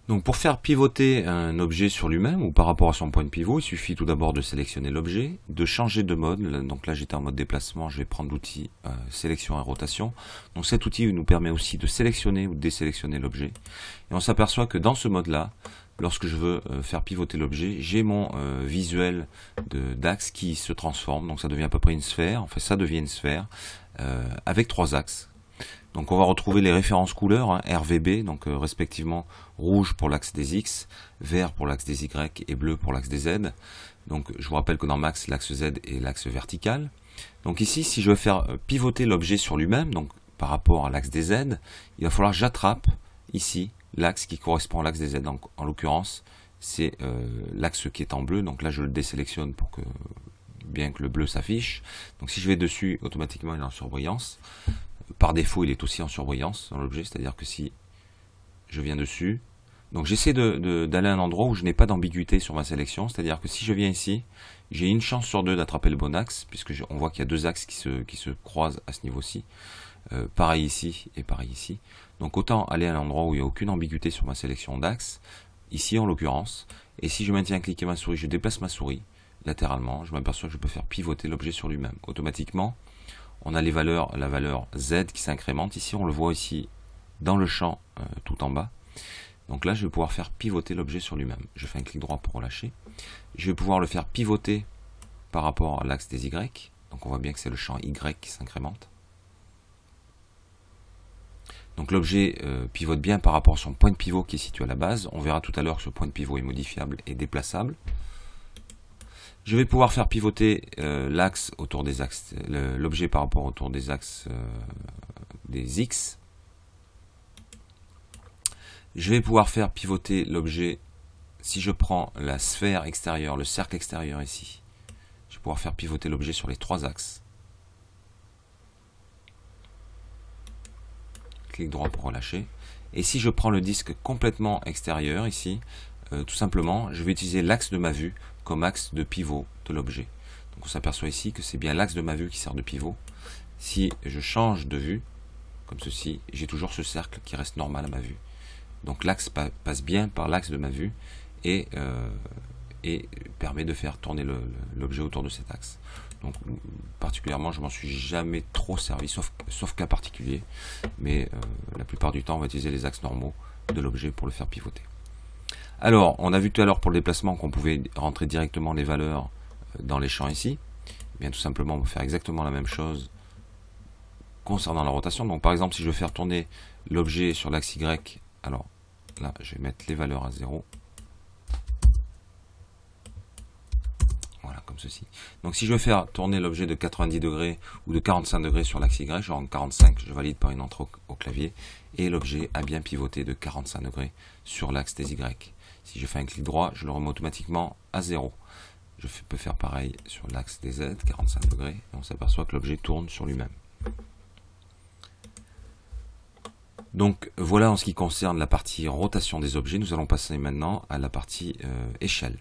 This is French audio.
Donc pour faire pivoter un objet sur lui-même ou par rapport à son point de pivot, il suffit tout d'abord de sélectionner l'objet, de changer de mode. Donc là j'étais en mode déplacement, je vais prendre l'outil sélection et rotation. Donc cet outil nous permet aussi de sélectionner ou de désélectionner l'objet. Et on s'aperçoit que dans ce mode-là, lorsque je veux faire pivoter l'objet, j'ai mon visuel d'axe qui se transforme. Donc ça devient à peu près une sphère, enfin ça devient une sphère avec 3 axes. Donc on va retrouver les références couleurs, hein, RVB, donc respectivement rouge pour l'axe des X, vert pour l'axe des Y et bleu pour l'axe des Z. Donc je vous rappelle que dans Max, l'axe Z est l'axe vertical. Donc ici, si je veux faire pivoter l'objet sur lui-même, donc par rapport à l'axe des Z, il va falloir que j'attrape ici l'axe qui correspond à l'axe des Z. Donc en l'occurrence, c'est l'axe qui est en bleu, donc là je le désélectionne pour que bien que le bleu s'affiche. Donc si je vais dessus, automatiquement il est en surbrillance. Par défaut, il est aussi en surbrillance dans l'objet, c'est-à-dire que si je viens dessus, donc j'essaie d'aller à un endroit où je n'ai pas d'ambiguïté sur ma sélection, c'est-à-dire que si je viens ici, j'ai une chance sur 2 d'attraper le bon axe, puisque on voit qu'il y a 2 axes qui se croisent à ce niveau-ci, pareil ici et pareil ici. Donc autant aller à un endroit où il n'y a aucune ambiguïté sur ma sélection d'axe, ici en l'occurrence, et si je maintiens cliquer ma souris, je déplace ma souris latéralement, je m'aperçois que je peux faire pivoter l'objet sur lui-même. Automatiquement, on a la valeur Z qui s'incrémente. Ici, on le voit ici dans le champ tout en bas. Donc là, je vais pouvoir faire pivoter l'objet sur lui-même. Je fais un clic droit pour relâcher. Je vais pouvoir le faire pivoter par rapport à l'axe des Y. Donc on voit bien que c'est le champ Y qui s'incrémente. Donc l'objet pivote bien par rapport à son point de pivot qui est situé à la base. On verra tout à l'heure que ce point de pivot est modifiable et déplaçable. Je vais pouvoir faire pivoter l'axe autour des axes, l'objet par rapport autour des axes des X. Je vais pouvoir faire pivoter l'objet, si je prends la sphère extérieure, le cercle extérieur ici, je vais pouvoir faire pivoter l'objet sur les 3 axes. Clic droit pour relâcher. Et si je prends le disque complètement extérieur ici, tout simplement, je vais utiliser l'axe de ma vue comme axe de pivot de l'objet. Donc on s'aperçoit ici que c'est bien l'axe de ma vue qui sert de pivot. Si je change de vue, comme ceci, j'ai toujours ce cercle qui reste normal à ma vue. Donc l'axe passe bien par l'axe de ma vue et permet de faire tourner l'objet autour de cet axe. Donc particulièrement, je m'en suis jamais trop servi, sauf cas particulier, mais la plupart du temps, on va utiliser les axes normaux de l'objet pour le faire pivoter. Alors, on a vu tout à l'heure pour le déplacement qu'on pouvait rentrer directement les valeurs dans les champs ici. Eh bien, tout simplement, on va faire exactement la même chose concernant la rotation. Donc, par exemple, si je veux faire tourner l'objet sur l'axe Y, alors là, je vais mettre les valeurs à 0. Voilà, comme ceci. Donc, si je veux faire tourner l'objet de 90 degrés ou de 45 degrés sur l'axe Y, genre en 45, je valide par une entrée au clavier, et l'objet a bien pivoté de 45 degrés sur l'axe des Y. Si je fais un clic droit, je le remets automatiquement à 0. Je peux faire pareil sur l'axe des Z, 45 degrés, et on s'aperçoit que l'objet tourne sur lui-même. Donc voilà en ce qui concerne la partie rotation des objets. Nous allons passer maintenant à la partie échelle.